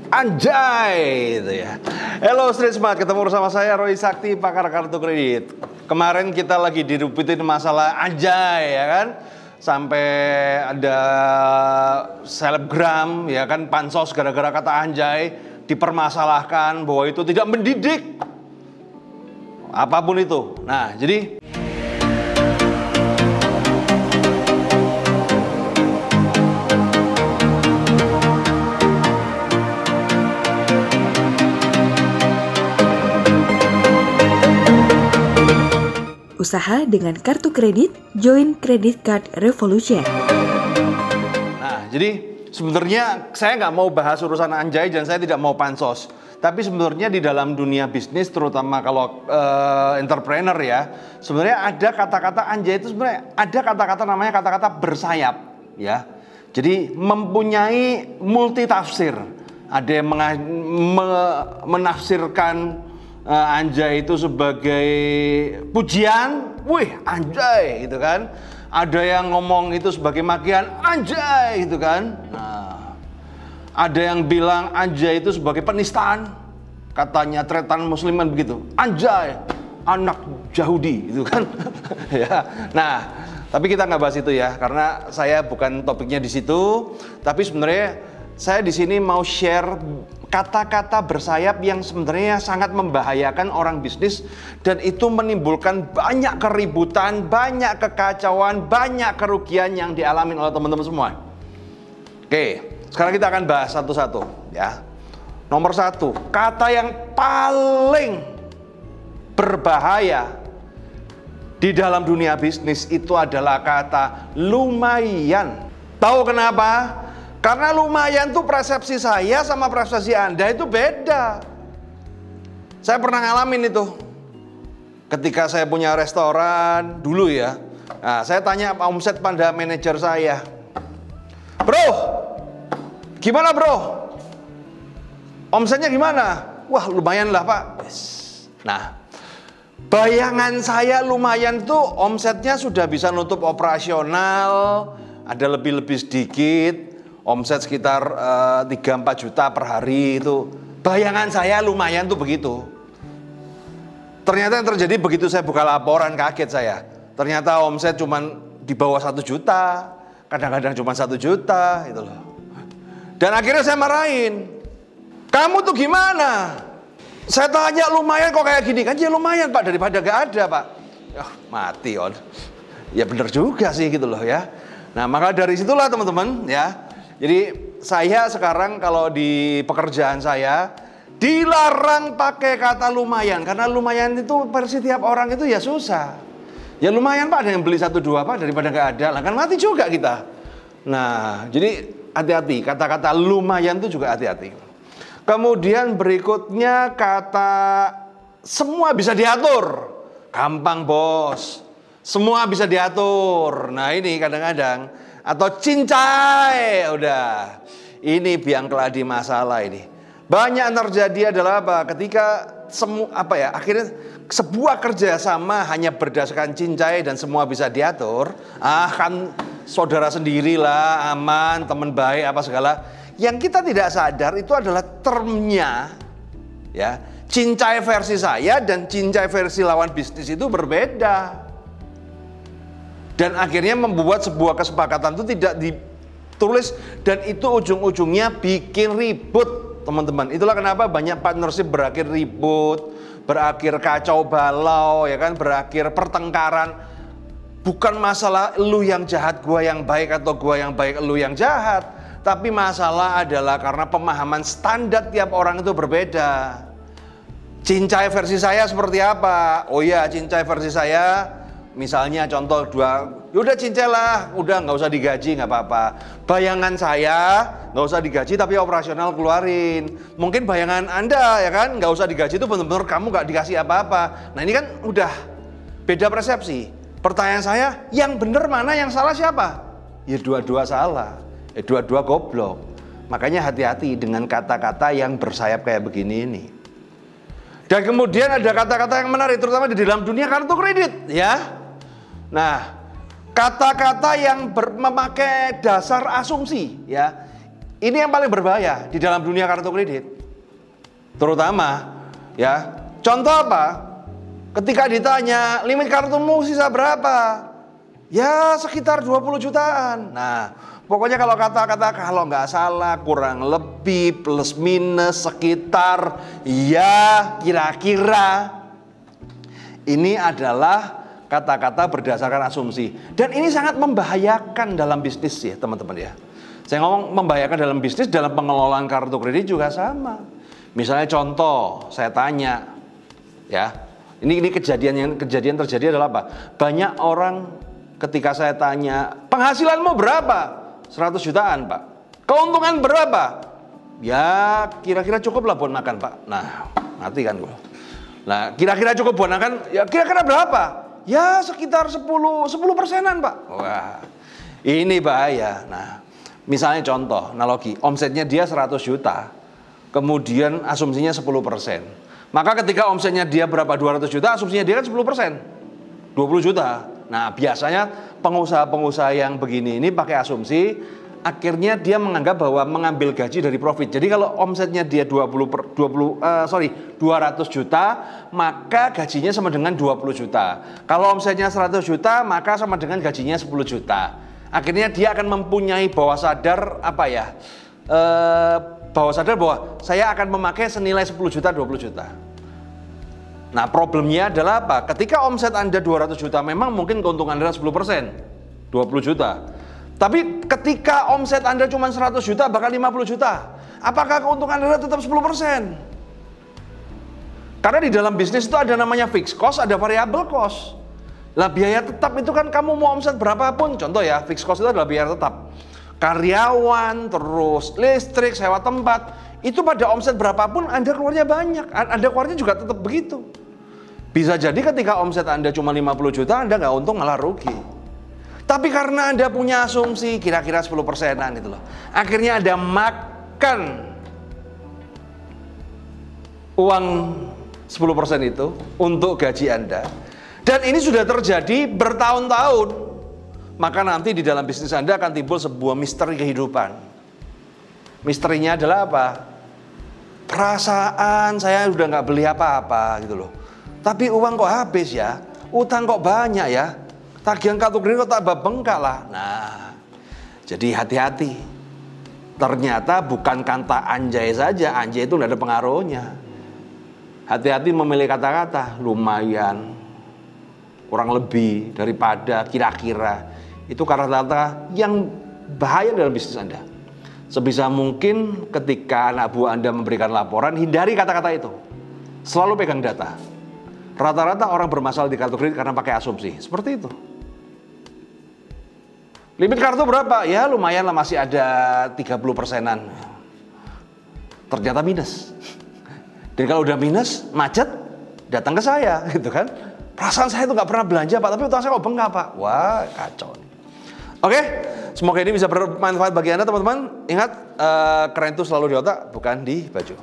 Anjay gitu ya. Hello Street Smart, ketemu bersama saya Roy Sakti, pakar kartu kredit. Kemarin kita lagi dirubutin masalah anjay ya kan. Sampai ada selebgram ya kan, pansos gara-gara kata anjay dipermasalahkan bahwa itu tidak mendidik. Apapun itu. Nah, jadi usaha dengan kartu kredit, join Credit Card Revolution. Nah, jadi sebenarnya saya nggak mau bahas urusan anjay dan saya tidak mau pansos. Tapi sebenarnya di dalam dunia bisnis, terutama kalau entrepreneur ya, sebenarnya ada kata-kata anjay itu sebenarnya ada kata-kata namanya kata-kata bersayap, ya. Jadi mempunyai multi tafsir. Ada yang menafsirkan anjay itu sebagai pujian, wih anjay gitu kan. Ada yang ngomong itu sebagai makian, anjay gitu kan. Nah, ada yang bilang anjay itu sebagai penistaan, katanya tretan musliman begitu, anjay anak Yahudi gitu kan. Ya, nah tapi kita nggak bahas itu ya, karena saya bukan topiknya di situ. Tapi sebenarnya saya di sini mau share kata-kata bersayap yang sebenarnya sangat membahayakan orang bisnis dan itu menimbulkan banyak keributan, banyak kekacauan, banyak kerugian yang dialami oleh teman-teman semua. Oke, sekarang kita akan bahas satu-satu ya. Nomor satu, kata yang paling berbahaya di dalam dunia bisnis itu adalah kata lumayan. Tahu kenapa? Karena lumayan tuh persepsi saya sama persepsi Anda itu beda. Saya pernah ngalamin itu. Ketika saya punya restoran dulu ya. Nah, saya tanya omset pada manajer saya. Bro, gimana bro? Omsetnya gimana? Wah lumayan lah pak. Nah, bayangan saya lumayan tuh omsetnya sudah bisa nutup operasional. Ada lebih-lebih sedikit. Omset sekitar 3-4 juta per hari itu. Bayangan saya lumayan tuh begitu. Ternyata yang terjadi begitu saya buka laporan, kaget saya. Ternyata omset cuman di bawah 1 juta. Kadang-kadang cuma 1 juta gitu loh. Dan akhirnya saya marahin. Kamu tuh gimana? Saya tanya lumayan kok kayak gini. Kan ya lumayan pak, daripada gak ada pak. Mati on. Ya bener juga sih gitu loh ya. Nah maka dari situlah teman-teman ya. Jadi saya sekarang kalau di pekerjaan saya dilarang pakai kata lumayan. Karena lumayan itu versi tiap orang itu ya susah. Ya lumayan pak, ada yang beli 1-2 pak daripada nggak ada. Lah kan mati juga kita. Nah jadi hati-hati, kata-kata lumayan itu juga hati-hati. Kemudian berikutnya kata semua bisa diatur. Gampang bos, semua bisa diatur. Nah ini kadang-kadang. Atau cincai, udah. Ini biang keladi masalah ini. Banyak yang terjadi adalah apa? Ketika akhirnya sebuah kerjasama hanya berdasarkan cincai dan semua bisa diatur. Kan saudara sendirilah, aman, teman baik apa segala. Yang kita tidak sadar itu adalah termnya, ya. Cincai versi saya dan cincai versi lawan bisnis itu berbeda. Dan akhirnya membuat sebuah kesepakatan itu tidak ditulis dan itu ujung-ujungnya bikin ribut teman-teman. Itulah kenapa banyak partnership berakhir ribut, berakhir kacau balau, ya kan, berakhir pertengkaran. Bukan masalah lu yang jahat, gua yang baik atau gua yang baik, lu yang jahat. Tapi masalah adalah karena pemahaman standar tiap orang itu berbeda. Cincai versi saya seperti apa? Oh iya, cincai versi saya misalnya contoh yaudah cincai lah, udah nggak usah digaji nggak apa-apa. Bayangan saya nggak usah digaji tapi operasional keluarin. Mungkin bayangan Anda ya kan nggak usah digaji itu benar-benar kamu nggak dikasih apa-apa. Nah ini kan udah beda persepsi. Pertanyaan saya, yang benar mana, yang salah siapa? Ya dua-dua salah, dua-dua goblok. Makanya hati-hati dengan kata-kata yang bersayap kayak begini ini. Dan kemudian ada kata-kata yang menarik terutama di dalam dunia kartu kredit ya. Nah, kata-kata yang memakai dasar asumsi ya. Ini yang paling berbahaya di dalam dunia kartu kredit. Terutama ya, contoh apa? Ketika ditanya limit kartumu sisa berapa? Ya sekitar 20 jutaan. Nah, pokoknya kalau kata-kata kalau nggak salah kurang lebih plus minus sekitar ya kira-kira. Ini adalah kata-kata berdasarkan asumsi. Dan ini sangat membahayakan dalam bisnis ya teman-teman ya. Saya ngomong membahayakan dalam bisnis, dalam pengelolaan kartu kredit juga sama. Misalnya contoh, saya tanya, ya, ini kejadian terjadi adalah apa? Banyak orang ketika saya tanya, penghasilanmu berapa? 100 jutaan Pak. Keuntungan berapa? Ya kira-kira cukup lah buat makan Pak. Nah, mati kan gue. Nah, kira-kira cukup buat makan, ya kira-kira berapa? Ya sekitar 10%-an Pak. Wah, ini bahaya. Nah, misalnya contoh, analogi, omsetnya dia 100 juta, kemudian asumsinya 10%. Maka ketika omsetnya dia berapa 200 juta, asumsinya dia kan 10%, 20 juta. Nah biasanya pengusaha-pengusaha yang begini ini pakai asumsi, akhirnya dia menganggap bahwa mengambil gaji dari profit. Jadi kalau omsetnya dia 200 juta, maka gajinya sama dengan 20 juta. Kalau omsetnya 100 juta, maka sama dengan gajinya 10 juta. Akhirnya dia akan mempunyai bawah sadar bahwa saya akan memakai senilai 10 juta, 20 juta. Nah problemnya adalah apa? Ketika omset Anda 200 juta, memang mungkin keuntungan Anda 10%, 20 juta. Tapi ketika omset Anda cuma 100 juta, bahkan 50 juta, apakah keuntungan Anda tetap 10%? Karena di dalam bisnis itu ada namanya fixed cost, ada variable cost. Lah biaya tetap itu kan kamu mau omset berapapun, contoh ya, fixed cost itu adalah biaya tetap. Karyawan, terus listrik, sewa tempat, itu pada omset berapapun Anda keluarnya banyak, Anda keluarnya juga tetap begitu. Bisa jadi ketika omset Anda cuma 50 juta, Anda nggak untung malah rugi. Tapi karena Anda punya asumsi kira-kira 10%-an itu loh, akhirnya Anda makan uang 10% itu untuk gaji Anda. Dan ini sudah terjadi bertahun-tahun. Maka nanti di dalam bisnis Anda akan timbul sebuah misteri kehidupan. Misterinya adalah apa? Perasaan saya udah nggak beli apa-apa gitu loh. Tapi uang kok habis ya, utang kok banyak ya, tagihan kartu kredit kok tak bengkak lah. Nah, jadi hati-hati. Ternyata bukan kata anjay saja, anjay itu nggak ada pengaruhnya. Hati-hati memilih kata-kata, lumayan, kurang lebih, daripada, kira-kira. Itu kata-kata yang bahaya dalam bisnis Anda. Sebisa mungkin ketika anak buah Anda memberikan laporan, hindari kata-kata itu. Selalu pegang data. Rata-rata orang bermasalah di kartu kredit karena pakai asumsi. Seperti itu. Limit kartu berapa? Ya lumayan lah, masih ada 30%-an. Ternyata minus. Dan kalau udah minus, macet, datang ke saya gitu kan. Perasaan saya itu nggak pernah belanja Pak, tapi utang saya kok bengkak Pak. Wah kacau nih. Oke, semoga ini bisa bermanfaat bagi Anda teman-teman. Ingat, keren itu selalu di otak, bukan di baju.